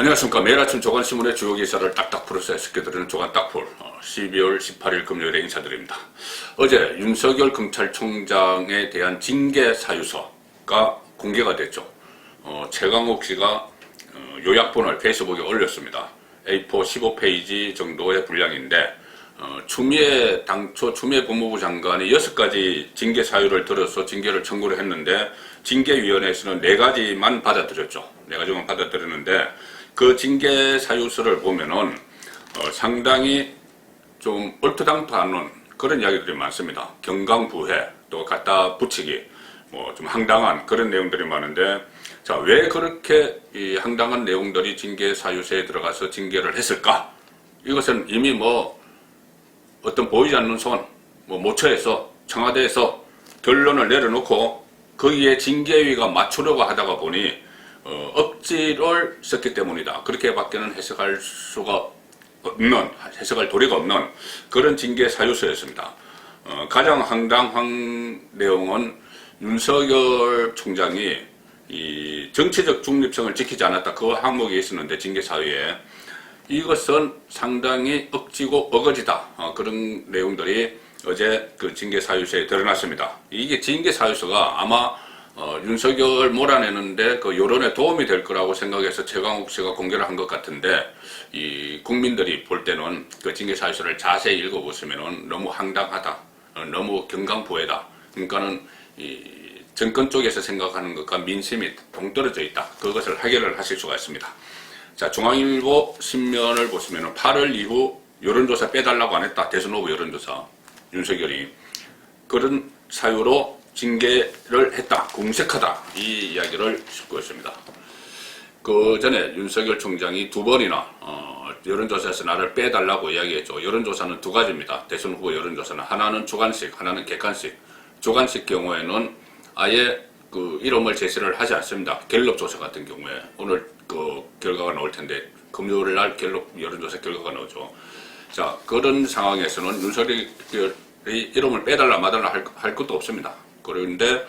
안녕하십니까. 매일 아침 조간신문의 주요 기사를 딱딱 풀어서 해석해드리는 조간 딱풀 12월 18일 금요일에 인사드립니다. 어제 윤석열 검찰총장에 대한 징계 사유서가 공개가 됐죠. 최강욱 씨가 요약본을 페이스북에 올렸습니다. A4 15페이지 정도의 분량인데 당초 추미애 법무부 장관이 6가지 징계 사유를 들어서 징계를 청구를 했는데 징계위원회에서는 4가지만 받아들였죠. 4가지만 받아들였는데 그 징계 사유서를 보면은 상당히 좀 얼토당토하는 그런 이야기들이 많습니다. 경강부회, 또 갖다 붙이기, 뭐 좀 황당한 그런 내용들이 많은데, 자, 왜 그렇게 이 황당한 내용들이 징계 사유서에 들어가서 징계를 했을까? 이것은 이미 어떤 보이지 않는 손, 모처에서 청와대에서 결론을 내려놓고 거기에 징계위가 맞추려고 하다가 보니 억지를 썼기 때문이다. 그렇게밖에는 해석할 도리가 없는 그런 징계 사유서였습니다. 가장 황당한 내용은 윤석열 총장이 이 정치적 중립성을 지키지 않았다. 그 항목이 있었는데 징계 사유에 이것은 상당히 억지고 어거지다. 그런 내용들이 어제 그 징계 사유서에 드러났습니다. 이게 징계 사유서가 아마 윤석열 몰아내는데 그 여론에 도움이 될 거라고 생각해서 최강욱 씨가 공개를 한 것 같은데, 이 국민들이 볼 때는 그 징계 사유서를 자세히 읽어보시면은 너무 황당하다, 너무 경강부회다. 그러니까는 이 정권 쪽에서 생각하는 것과 민심이 동떨어져 있다. 그것을 해결을 하실 수가 있습니다. 자, 중앙일보 신문을 보시면은 8월 이후 여론조사 빼달라고 안 했다. 대선 후보 여론조사 윤석열이 그런 사유로 징계를 했다, 궁색하다, 이 이야기를 싣고 있습니다. 그 전에 윤석열 총장이 2번이나 여론조사에서 나를 빼달라고 이야기했죠. 여론조사는 2가지입니다. 대선 후보 여론조사는 하나는 주관식, 하나는 객관식. 주관식 경우에는 아예 그 이름을 제시를 하지 않습니다. 갤럽 조사 같은 경우에 오늘 그 결과가 나올 텐데 금요일 날 갤럽 여론조사 결과가 나오죠. 자, 그런 상황에서는 윤석열이 이름을 빼달라 마달라 할 것도 없습니다. 그런데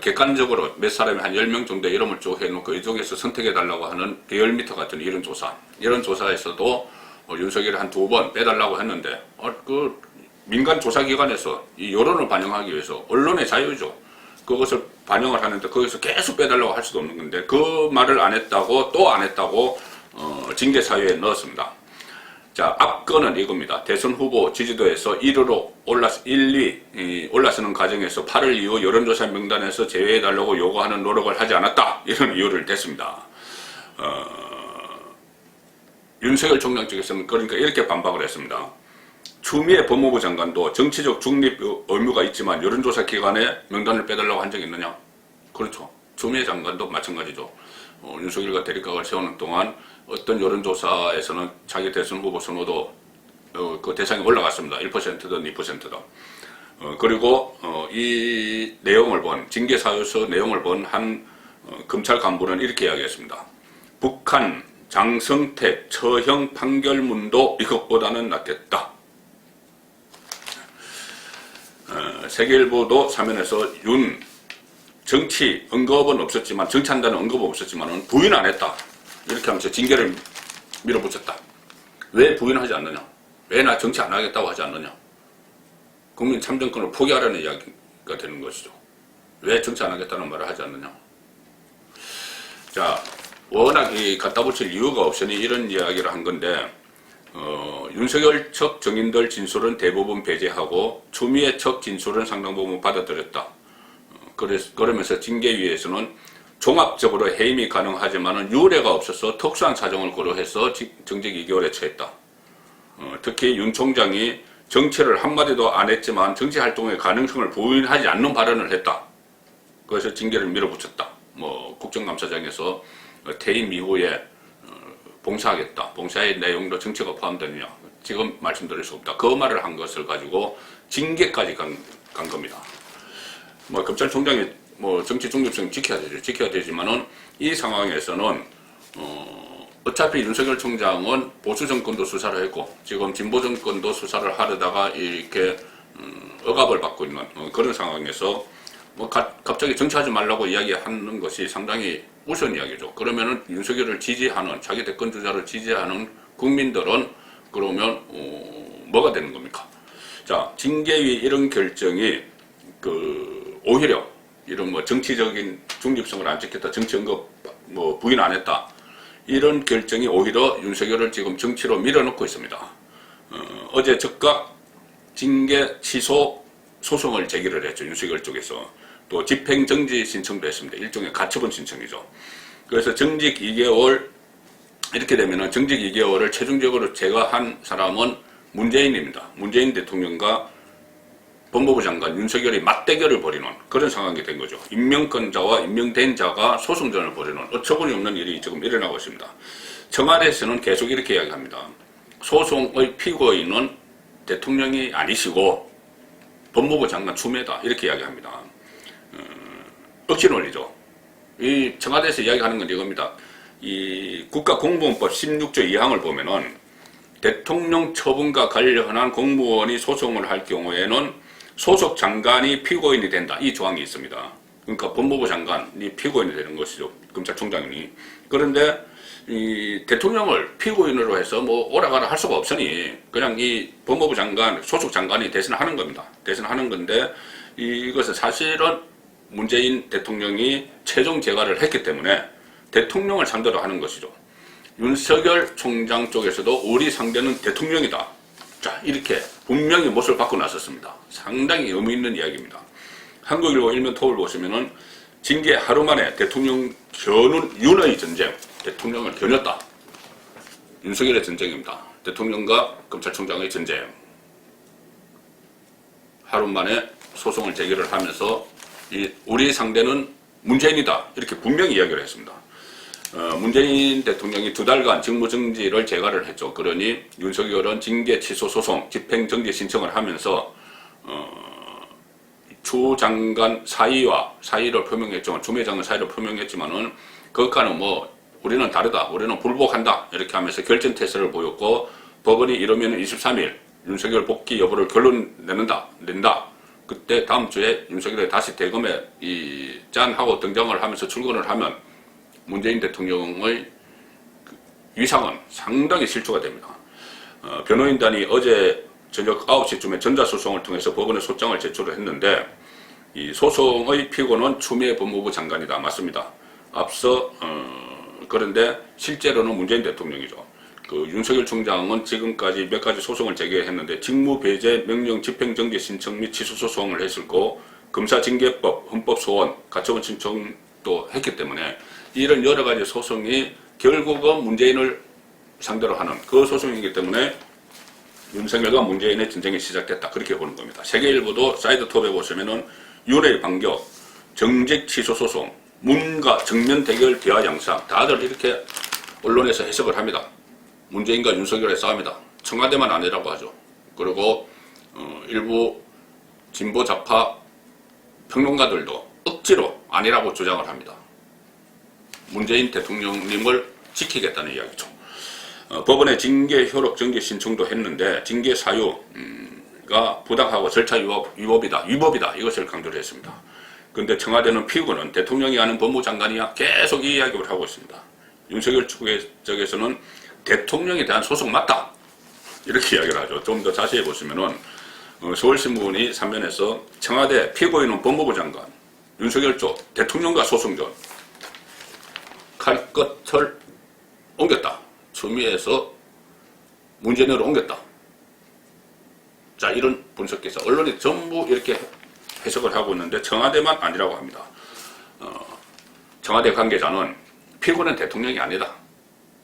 객관적으로 몇 사람이 한 10명 정도 이름을 쭉 해놓고 이 중에서 선택해달라고 하는 리얼미터 같은 이런 조사에서도 윤석열이 한 2번 빼달라고 했는데 그 민간 조사기관에서 이 여론을 반영하기 위해서 언론의 자유죠. 그것을 반영을 하는데 거기서 계속 빼달라고 할 수도 없는 건데 그 말을 안 했다고 또 안 했다고 징계 사유에 넣었습니다. 자, 앞건은 이겁니다. 대선 후보 지지도에서 1위로 1위 올라서는 과정에서 8월 이후 여론조사 명단에서 제외해달라고 요구하는 노력을 하지 않았다. 이런 이유를 댔습니다. 윤석열 총장 측에서는 그러니까 이렇게 반박을 했습니다. 추미애 법무부 장관도 정치적 중립 의무가 있지만 여론조사 기관에 명단을 빼달라고 한 적이 있느냐? 그렇죠. 추미애 장관도 마찬가지죠. 윤석열과 대립각을 세우는 동안 어떤 여론조사에서는 자기 대선 후보 선호도 그 대상이 올라갔습니다. 1%든 2%든. 그리고 이 내용을 징계 사유서 내용을 본 한 검찰 간부는 이렇게 이야기했습니다. 북한 장성택 처형 판결문도 이것보다는 낫겠다. 세계일보도 사면에서 정치 언급은 없었지만, 정치한다는 언급은 없었지만 부인 안 했다. 이렇게 하면서 징계를 밀어붙였다. 왜 부인하지 않느냐? 왜 나 정치 안 하겠다고 하지 않느냐? 국민 참정권을 포기하라는 이야기가 되는 것이죠. 왜 정치 안 하겠다는 말을 하지 않느냐? 자, 워낙 갖다 붙일 이유가 없으니 이런 이야기를 한 건데, 윤석열 측 증인들 진술은 대부분 배제하고 추미애 측 진술은 상당 부분 받아들였다. 그러면서 징계위에서는 종합적으로 해임이 가능하지만 유례가 없어서 특수한 사정을 고려해서 정직 2개월에 처했다. 특히 윤 총장이 정치를 한마디도 안 했지만 정치활동의 가능성을 부인하지 않는 발언을 했다. 그래서 징계를 밀어붙였다. 국정감사장에서 퇴임 이후에 봉사하겠다. 봉사의 내용도 정치가 포함되느냐. 지금 말씀드릴 수 없다. 그 말을 한 것을 가지고 징계까지 간 겁니다. 검찰총장이 정치 중립성 지켜야 되지만은 이 상황에서는 어차피 윤석열 총장은 보수 정권도 수사를 했고 지금 진보 정권도 수사를 하려다가 이렇게 억압을 받고 있는 그런 상황에서 뭐 갑자기 정치하지 말라고 이야기하는 것이 상당히 우스운 이야기죠. 그러면은 윤석열을 지지하는, 자기 대권 주자를 지지하는 국민들은 그러면 뭐가 되는 겁니까? 자, 징계위 이런 결정이 오히려 이런 뭐 정치적인 중립성을 안 지켰다, 정치 언급 뭐 부인 안 했다, 이런 결정이 오히려 윤석열을 지금 정치로 밀어넣고 있습니다. 어제 즉각 징계 취소 소송을 제기를 했죠. 윤석열 쪽에서. 또 집행정지 신청도 했습니다. 일종의 가처분 신청이죠. 그래서 정직 2개월, 이렇게 되면은 정직 2개월을 최종적으로 제거한 사람은 문재인입니다. 문재인 대통령과 법무부 장관 윤석열이 맞대결을 벌이는 그런 상황이 된 거죠. 임명권자와 임명된 자가 소송전을 벌이는 어처구니 없는 일이 지금 일어나고 있습니다. 청와대에서는 계속 이렇게 이야기합니다. 소송의 피고인은 대통령이 아니시고 법무부 장관 추미애다, 이렇게 이야기합니다. 억지 논리죠. 이 청와대에서 이야기하는 건 이겁니다. 이 국가공무원법 16조 2항을 보면은 대통령 처분과 관련한 공무원이 소송을 할 경우에는 소속 장관이 피고인이 된다, 이 조항이 있습니다. 그러니까 법무부 장관이 피고인이 되는 것이죠. 검찰총장이. 그런데 이 대통령을 피고인으로 해서 뭐 오라가라 할 수가 없으니 그냥 이 법무부 장관, 소속 장관이 대신하는 겁니다. 대신하는 건데 이것은 사실은 문재인 대통령이 최종 재가를 했기 때문에 대통령을 상대로 하는 것이죠. 윤석열 총장 쪽에서도 우리 상대는 대통령이다. 자, 이렇게 분명히 못을 받고 나섰습니다. 상당히 의미 있는 이야기입니다. 한국일보 일면톱을 보시면은 징계 하루 만에 대통령 겨눈 윤의 전쟁, 대통령을 겨눴다. 윤석열의 전쟁입니다. 대통령과 검찰총장의 전쟁. 하루 만에 소송을 제기를 하면서 우리 상대는 문재인이다, 이렇게 분명히 이야기를 했습니다. 문재인 대통령이 2달간 직무정지를 재가를 했죠. 그러니 윤석열은 징계 취소 소송, 집행정지 신청을 하면서 추 장관 사의를 표명했지만, 추미애 장관 사의를 표명했지만은 그것과는 뭐 우리는 다르다, 우리는 불복한다, 이렇게 하면서 결전 태세를 보였고, 법원이 이러면 23일 윤석열 복귀 여부를 결론 낸다. 그때 다음 주에 윤석열이 다시 대검에 짠하고 등장을 하면서 출근을 하면 문재인 대통령의 위상은 상당히 실추가 됩니다. 변호인단이 어제 저녁 9시쯤에 전자소송을 통해서 법원에 소장을 제출을 했는데, 이 소송의 피고는 추미애 법무부 장관이다. 맞습니다. 앞서 그런데 실제로는 문재인 대통령이죠. 윤석열 총장은 지금까지 몇 가지 소송을 제기했는데 직무배제 명령 집행정지 신청 및 취소 소송을 했었고, 검사징계법, 헌법소원, 가처분 신청도 했기 때문에 이런 여러 가지 소송이 결국은 문재인을 상대로 하는 그 소송이기 때문에 윤석열과 문재인의 전쟁이 시작됐다, 그렇게 보는 겁니다. 세계일보도 사이드톱에 보시면은 윤의 반격, 정직 취소 소송, 문과 정면 대결 대화 양상, 다들 이렇게 언론에서 해석을 합니다. 문재인과 윤석열의 싸움이다. 청와대만 아니라고 하죠. 그리고 일부 진보 좌파 평론가들도 억지로 아니라고 주장을 합니다. 문재인 대통령님을 지키겠다는 이야기죠. 법원에 징계 효력 정지 신청도 했는데 징계 사유가 부당하고 절차 위법이다 이것을 강조를 했습니다. 그런데 청와대는 피고는 대통령이 아는 법무장관이야, 계속 이 이야기를 하고 있습니다. 윤석열 측에서는 대통령에 대한 소송 맞다, 이렇게 이야기를 하죠. 좀 더 자세히 보시면은 서울신문이 3면에서 청와대 피고인은 법무부 장관, 윤석열 쪽 대통령과 소송전, 칼끝을 옮겼다. 추미애에서 문재인으로 옮겼다. 자, 이런 분석해서 언론이 전부 이렇게 해석을 하고 있는데 청와대만 아니라고 합니다. 청와대 관계자는 피고는 대통령이 아니다,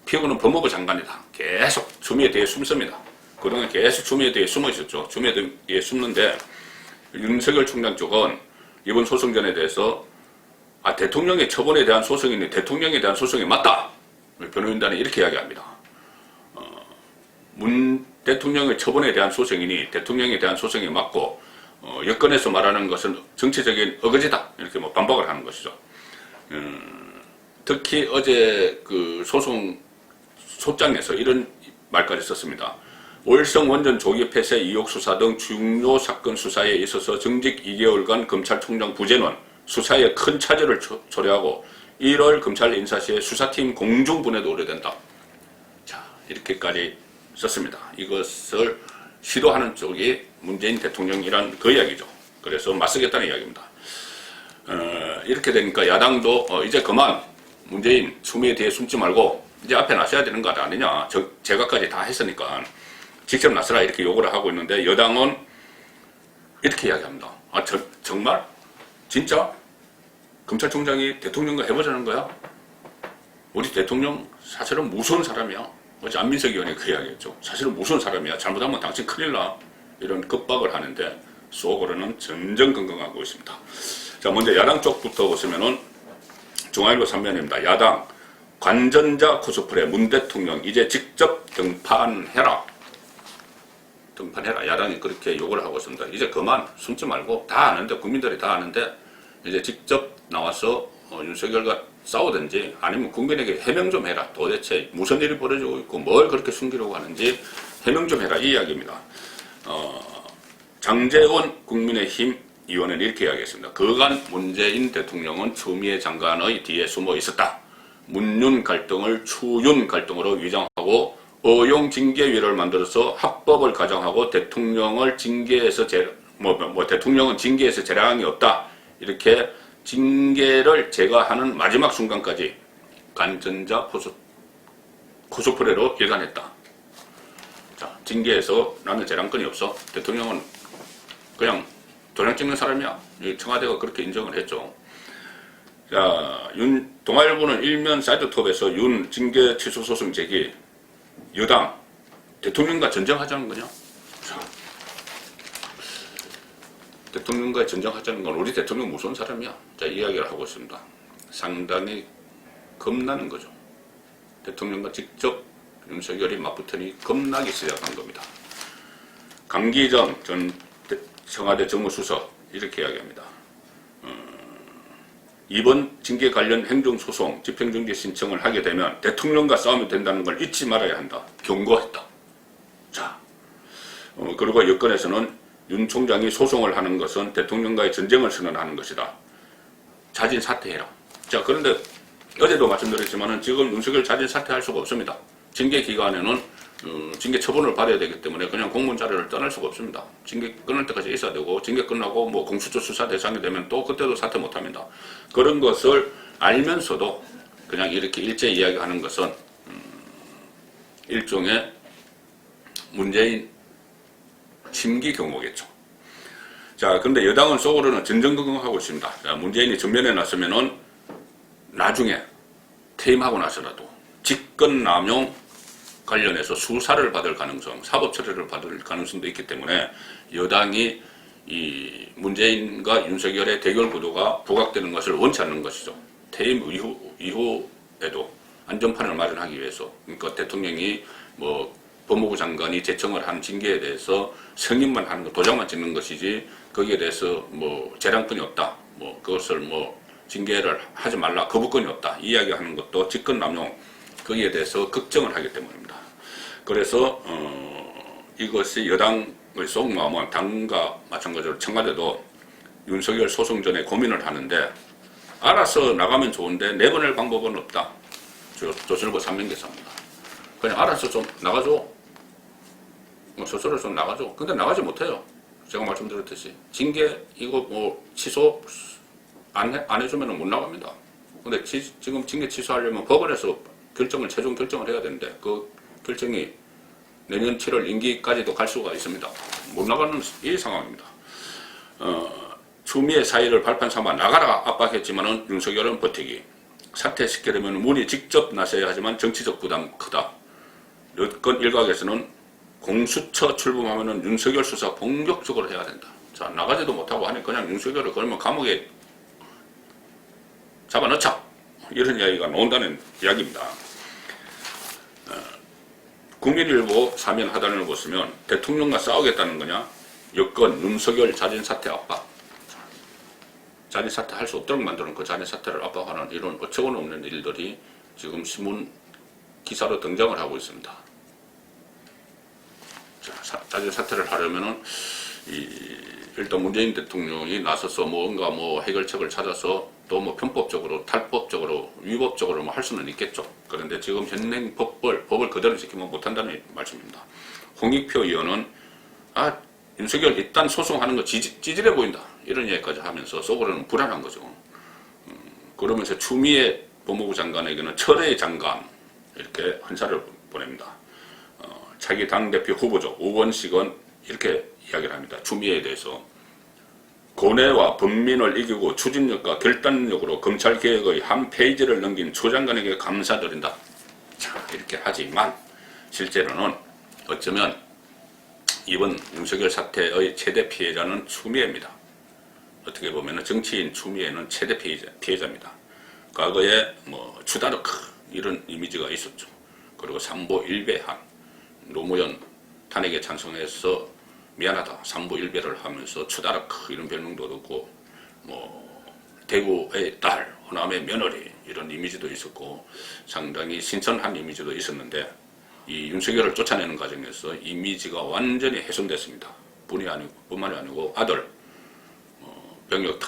피고는 법무부 장관이다, 계속 추미애 뒤에 숨습니다. 그동안 계속 추미애 뒤에 숨어 있었죠. 추미애 뒤에 숨는데 윤석열 총장 쪽은 이번 소송전에 대해서 대통령의 처분에 대한 소송이니 대통령에 대한 소송이 맞다, 변호인단이 이렇게 이야기합니다. 문 대통령의 처분에 대한 소송이니 대통령에 대한 소송이 맞고 여권에서 말하는 것은 정치적인 어거지다, 이렇게 뭐 반박을 하는 것이죠. 특히 어제 그 소장에서 이런 말까지 썼습니다. 월성 원전 조기 폐쇄 의혹 수사 등 중요 사건 수사에 있어서 정직 2개월간 검찰총장 부재는 수사에 큰 차질을 초래하고 1월 검찰 인사시에 수사팀 공중분해도 우려된다. 자, 이렇게까지 썼습니다. 이것을 시도하는 쪽이 문재인 대통령이란 그 이야기죠. 그래서 맞서겠다는 이야기입니다. 이렇게 되니까 야당도 이제 그만 문재인 추미애 뒤에 숨지 말고 이제 앞에 나서야 되는 거 아니냐. 제가까지 다 했으니까 직접 나서라 이렇게 요구를 하고 있는데 여당은 이렇게 이야기합니다. 아, 정말? 진짜? 검찰총장이 대통령과 해보자는 거야? 우리 대통령 사실은 무서운 사람이야. 어제 안민석 의원이 그 이야기했죠. 사실은 무서운 사람이야. 잘못하면 당신 큰일 나. 이런 급박을 하는데 속으로는 전전긍긍하고 있습니다. 자, 먼저 야당 쪽부터 보시면은 중앙일보 3면입니다. 야당 관전자 코스프레 문 대통령 이제 직접 등판해라. 야당이 그렇게 요구를 하고 있습니다. 이제 그만 숨지 말고 다 아는데 국민들이 다 아는데 이제 직접 나와서 윤석열과 싸우든지 아니면 국민에게 해명 좀 해라. 도대체 무슨 일이 벌어지고 있고 뭘 그렇게 숨기려고 하는지 해명 좀 해라 이 이야기입니다. 장제원 국민의힘 의원은 이렇게 이야기했습니다. 그간 문재인 대통령은 추미애 장관의 뒤에 숨어 있었다. 문윤 갈등을 추윤 갈등으로 위장하고 어용 징계위를 만들어서 합법을 가정하고 대통령을 징계해서 대통령은 징계에서 재량이 없다. 이렇게 징계를 제거하는 마지막 순간까지 관전자 코스프레로 일관했다. 자, 징계에서 나는 재량권이 없어. 대통령은 그냥 도장 찍는 사람이야. 청와대가 그렇게 인정을 했죠. 자, 동아일보는 일면 사이드톱에서 윤 징계 취소 소송 제기 여당 대통령과 전쟁하자는 거냐? 자, 대통령과 전쟁하자는 건 우리 대통령 무서운 사람이야. 자, 이야기를 하고 있습니다. 상당히 겁나는 거죠. 대통령과 직접 윤석열이 맞붙으니 겁나기 시작한 겁니다. 강기정 전 청와대 정무수석 이렇게 이야기합니다. 이번 징계 관련 행정소송 집행정지 신청을 하게 되면 대통령과 싸우면 된다는 걸 잊지 말아야 한다. 경고했다. 자, 그리고 여권에서는 윤 총장이 소송을 하는 것은 대통령과의 전쟁을 선언하는 것이다. 자진 사퇴해라. 자, 그런데 어제도 말씀드렸지만 지금 윤석열 자진 사퇴할 수가 없습니다. 징계 기간에는 징계 처분을 받아야 되기 때문에 그냥 공무원 자리를 떠날 수가 없습니다. 징계 끝날 때까지 있어야 되고 징계 끝나고 뭐 공수처 수사 대상이 되면 또 그때도 사퇴 못합니다. 그런 것을 알면서도 그냥 이렇게 일제 이야기하는 것은 일종의 문재인 심기 경호겠죠. 자, 그런데 여당은 속으로는 전전긍긍하고 있습니다. 자, 문재인이 전면에 나서면은 나중에 퇴임하고 나서라도 직권남용 관련해서 수사를 받을 가능성, 사법 처리를 받을 가능성도 있기 때문에 여당이 이 문재인과 윤석열의 대결 구도가 부각되는 것을 원치 않는 것이죠. 퇴임 이후에도 안전판을 마련하기 위해서, 그러니까 대통령이 뭐 법무부 장관이 제청을 한 징계에 대해서 승인만 하는 거, 도장만 찍는 것이지 거기에 대해서 뭐 재량권이 없다, 뭐 그것을 뭐 징계를 하지 말라, 거부권이 없다 이야기하는 것도 직권남용 거기에 대해서 걱정을 하기 때문입니다. 그래서 이것이 여당의 속마음은 당과 마찬가지로 청와대도 윤석열 소송 전에 고민을 하는데 알아서 나가면 좋은데 내보낼 방법은 없다. 조선일보 3면기사입니다. 그냥 알아서 좀 나가줘. 소설을 좀 나가줘. 근데 나가지 못해요. 제가 말씀드렸듯이 징계 이거 뭐 취소 안 해주면 못 나갑니다. 근데 지금 징계 취소하려면 법원에서 최종 결정을 해야 되는데 그 결정이 내년 7월 임기까지도 갈 수가 있습니다. 못 나가는 이 상황입니다. 추미애 사의를 발판 삼아 나가라 압박했지만은 윤석열은 버티기. 사퇴시키려면 문이 직접 나서야 하지만 정치적 부담 크다. 여권 일각에서는 공수처 출범하면은 윤석열 수사 본격적으로 해야 된다. 자, 나가지도 못하고 하니 그냥 윤석열을 그러면 감옥에 잡아넣자. 이런 이야기가 나온다는 이야기입니다. 국민일보 사면 하단을 보시면 대통령과 싸우겠다는 거냐? 여권 윤석열 자진사퇴 압박. 자진사퇴 할 수 없도록 만드는 그 자진사퇴를 압박하는 이런 어처구니 없는 일들이 지금 신문 기사로 등장을 하고 있습니다. 자진 사퇴를 하려면은 일단 문재인 대통령이 나서서 뭔가 해결책을 찾아서 또 편법적으로, 탈법적으로, 위법적으로 할 수는 있겠죠. 그런데 지금 현행 법을 그대로 지키면 못한다는 말씀입니다. 홍익표 의원은 윤석열 일단 소송하는 거 찌질해 보인다 이런 얘기까지 하면서 속으로는 불안한 거죠. 그러면서 추미애 법무부 장관에게는 철회의 장관 이렇게 헌사를 보냅니다. 자기 당대표 후보죠. 우원식은 이렇게 이야기를 합니다. 추미애에 대해서 고뇌와 범민을 이기고 추진력과 결단력으로 검찰개혁의 한 페이지를 넘긴 조 장관에게 감사드린다. 자, 이렇게 하지만 실제로는 어쩌면 이번 윤석열 사태의 최대 피해자는 추미애입니다. 어떻게 보면 정치인 추미애는 최대 피해자입니다. 과거에 추다르크 이런 이미지가 있었죠. 그리고 삼보일배한 노무현 탄핵에 찬성해서 미안하다 삼보일배를 하면서 추다르크 이런 별명도 얻었고 대구의 딸 호남의 며느리 이런 이미지도 있었고 상당히 신선한 이미지도 있었는데 이 윤석열을 쫓아내는 과정에서 이미지가 완전히 훼손됐습니다. 뿐만이 아니고 아들 병역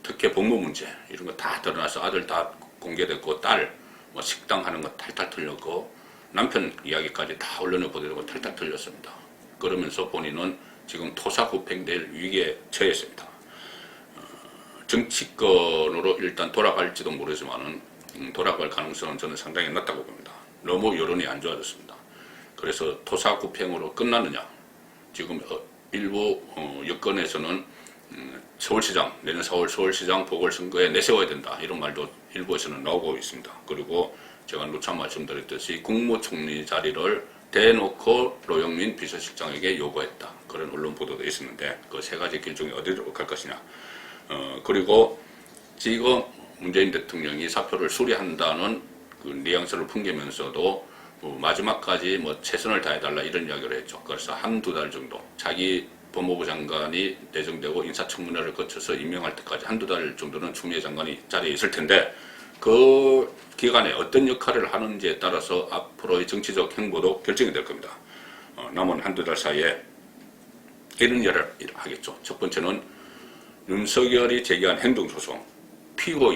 특혜 복무 문제 이런 거 다 드러나서 아들 다 공개됐고 딸 식당 하는 거 탈탈 틀렸고 남편 이야기까지 다 언론에 보도되고 탈탈 틀렸습니다. 그러면서 본인은 지금 토사구팽될 위기에 처했습니다. 정치권으로 일단 돌아갈지도 모르지만은 돌아갈 가능성은 저는 상당히 낮다고 봅니다. 너무 여론이 안 좋아졌습니다. 그래서 토사구팽으로 끝나느냐 지금 일부 여권에서는 서울시장 내년 4월 서울시장 보궐선거에 내세워야 된다 이런 말도 일부에서는 나오고 있습니다. 그리고 제가 누차 말씀드렸듯이 국무총리 자리를 대놓고 노영민 비서실장에게 요구했다. 그런 언론 보도도 있었는데 그 세 가지 길 중에 어디로 갈 것이냐. 그리고 지금 문재인 대통령이 사표를 수리한다는 그 뉘앙스를 풍기면서도 마지막까지 최선을 다해달라 이런 이야기를 했죠. 그래서 한두 달 정도 자기 법무부 장관이 내정되고 인사청문회를 거쳐서 임명할 때까지 한두 달 정도는 추미애 장관이 자리에 있을 텐데 그 기간에 어떤 역할을 하는지에 따라서 앞으로의 정치적 행보도 결정이 될 겁니다. 남은 한두 달 사이에 이런 일을 하겠죠. 첫 번째는 윤석열이 제기한 행정소송 피고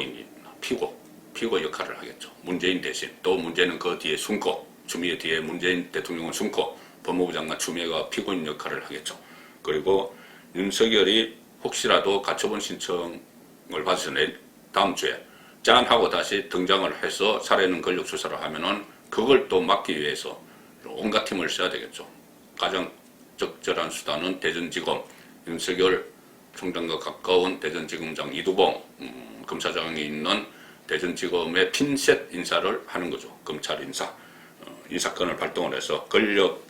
역할을 하겠죠. 문재인 대신 또 문재인은 그 뒤에 숨고 추미애 뒤에 문재인 대통령은 숨고 법무부 장관 추미애가 피고인 역할을 하겠죠. 그리고 윤석열이 혹시라도 가처분 신청을 받아서 다음 주에 짠 하고 다시 등장을 해서 살아있는 권력 수사를 하면은 그걸 또 막기 위해서 온갖 힘을 써야 되겠죠. 가장 적절한 수단은 대전지검 윤석열 총장과 가까운 대전지검장 이두봉 검사장이 있는 대전지검의 핀셋 인사를 하는 거죠. 검찰 인사권을 발동을 해서 권력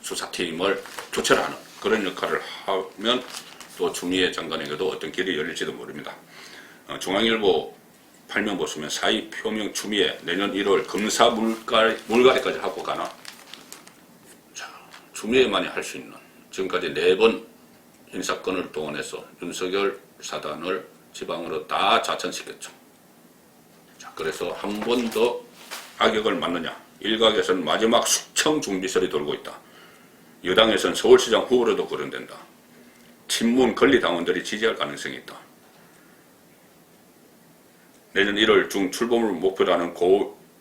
수사팀을 조철하는 그런 역할을 하면 또 추미애 장관에게도 어떤 길이 열릴지도 모릅니다. 중앙일보 8면 보시면 사의 표명 추미애 내년 1월 검사 물갈이까지 하고 가나. 자, 추미애만이 할 수 있는 지금까지 4번 인사권을 동원해서 윤석열 사단을 지방으로 다 자천시켰죠. 자, 그래서 한 번 더 악역을 맞느냐. 일각에서는 마지막 숙청 준비설이 돌고 있다. 여당에서는 서울시장 후보로도 거론된다. 친문 권리당원들이 지지할 가능성이 있다. 내년 1월 중 출범을 목표로 하는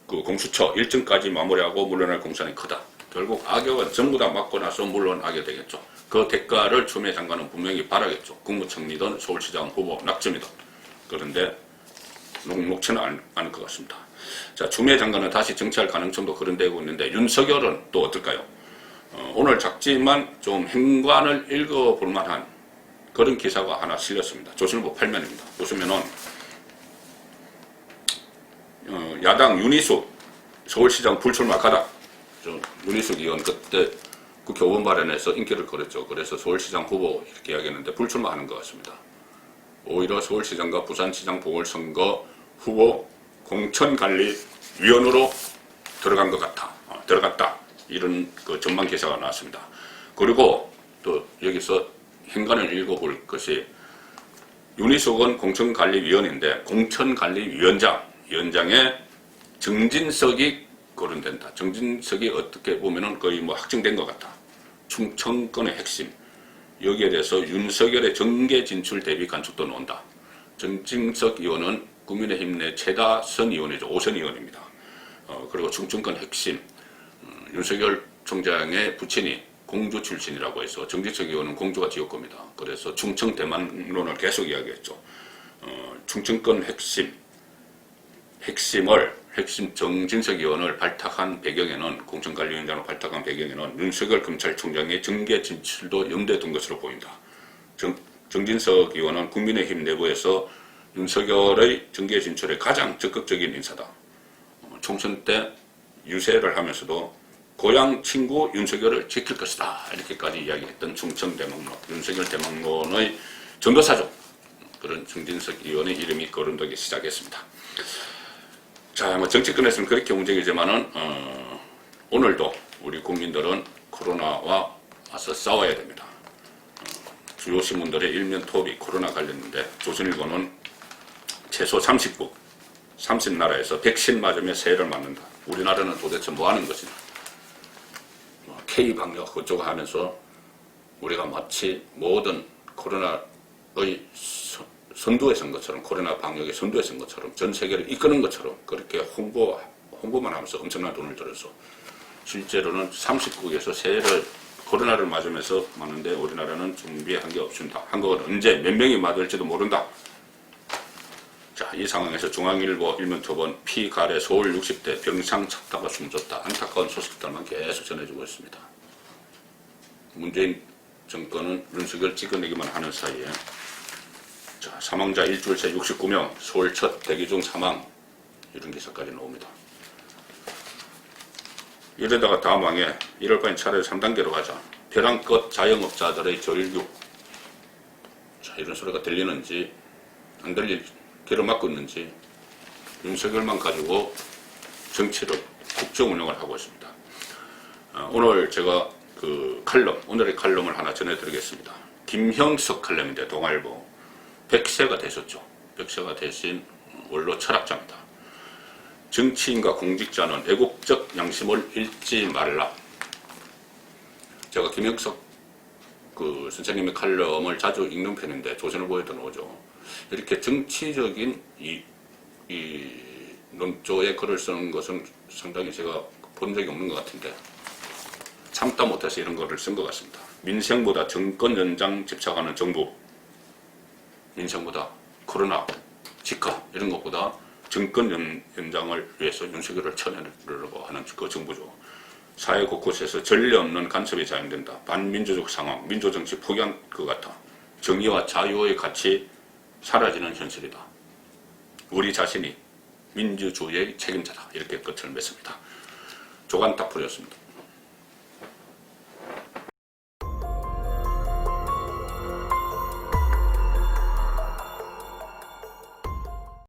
공수처 일정까지 마무리하고 물러날 공산이 크다. 결국 악역은 전부 다 맞고 나서 물러나게 되겠죠. 그 대가를 추미애 장관은 분명히 바라겠죠. 국무총리든 서울시장 후보 낙점이든. 그런데 녹록치는 않을 것 같습니다. 자, 추미애 장관은 다시 정치할 가능성도 거론되고 있는데 윤석열은 또 어떨까요? 오늘 작지만 좀 행관을 읽어볼 만한 그런 기사가 하나 실렸습니다. 조선일보 8면입니다. 보시면은 야당 윤희숙 서울시장 불출마 가다. 윤희숙 의원 그때 국회 5번 발언에서 인기를 끌었죠. 그래서 서울시장 후보 이렇게 이야기했는데 불출마하는 것 같습니다. 오히려 서울시장과 부산시장 보궐선거 후보 공천관리위원으로 들어갔다. 이런 그 전망 기사가 나왔습니다. 그리고 또 여기서 행간을 읽어볼 것이 윤희숙은 공천관리위원인데 위원장에 정진석이 거론된다. 정진석이 어떻게 보면은 거의 확정된 것 같다. 충청권의 핵심, 여기에 대해서 윤석열의 정계 진출 대비 간축도 나온다. 정진석 의원은 국민의힘 내 최다선 의원이죠. 5선 의원입니다. 그리고 충청권 핵심, 윤석열 총장의 부친이 공주 출신이라고 해서 정진석 의원은 공주가 지었겁니다. 그래서 충청 대망론을 계속 이야기했죠. 충청권 핵심 정진석 의원을 발탁한 배경에는, 공천관리위원장으로 발탁한 배경에는 윤석열 검찰총장의 정계 진출도 염두에 둔 것으로 보인다. 정진석 의원은 국민의힘 내부에서 윤석열의 정계 진출에 가장 적극적인 인사다. 총선 때 유세를 하면서도 고향 친구 윤석열을 지킬 것이다. 이렇게까지 이야기했던 충청 대망론, 윤석열 대망론의 전도사죠. 그런 정진석 의원의 이름이 거론되기 시작했습니다. 자, 뭐 정치권에서는 그렇게 움직이지만은 오늘도 우리 국민들은 코로나와 맞서 싸워야 됩니다. 주요 신문들의 일면 톱이 코로나 관련인데, 조선일보는 최소 30국, 30나라에서 백신 맞으며 새해를 맞는다. 우리나라는 도대체 뭐 하는 것이냐. K방역 그쪽 하면서 우리가 마치 모든 코로나의 선두에 선 것처럼, 코로나 방역의 선두에 선 것처럼, 전 세계를 이끄는 것처럼 그렇게 홍보만 하면서 엄청난 돈을 들여서 실제로는 30국에서 새해를 코로나를 맞으면서 맞는데 우리나라는 준비한 게 없습니다. 한국은 언제 몇 명이 맞을지도 모른다. 자, 이 상황에서 중앙일보 일면톱은 피 가래 서울 60대 병상 찾다가 숨졌다. 안타까운 소식들만 계속 전해주고 있습니다. 문재인 정권은 윤석열 찍어내기만 하는 사이에, 자, 사망자 일주일 새 69명, 서울 첫 대기 중 사망, 이런 기사까지 나옵니다. 이러다가 다 망해. 이럴 바엔 차라리 3단계로 가자. 벼랑 끝 자영업자들의 저일교. 자, 이런 소리가 들리는지 안 들릴 길을 막고 있는지 윤석열만 가지고 정치를 국정 운영을 하고 있습니다. 오늘 제가 오늘의 칼럼을 하나 전해드리겠습니다. 김형석 칼럼인데, 동아일보. 100세가 되셨죠. 100세가 되신 원로 철학자입니다. 정치인과 공직자는 애국적 양심을 잃지 말라. 제가 김형석 선생님의 칼럼을 자주 읽는 편인데, 조선일보에도 나오죠. 이렇게 정치적인 이 논조에 글을 쓰는 것은 상당히 제가 본 적이 없는 것 같은데, 참다 못해서 이런 거를 쓴 것 같습니다. 민생보다 정권 연장 집착하는 정부, 민생보다 코로나, 직화 이런 것보다 정권 연장을 위해서 윤석열을 쳐내려고 하는 그 정부죠. 사회 곳곳에서 전례 없는 간섭이 자행된다. 반민주적 상황, 민주정치 포기한 것 같아. 정의와 자유의 가치 사라지는 현실이다. 우리 자신이 민주주의의 책임자다. 이렇게 끝을 맺습니다. 조간 딱 풀렸습니다.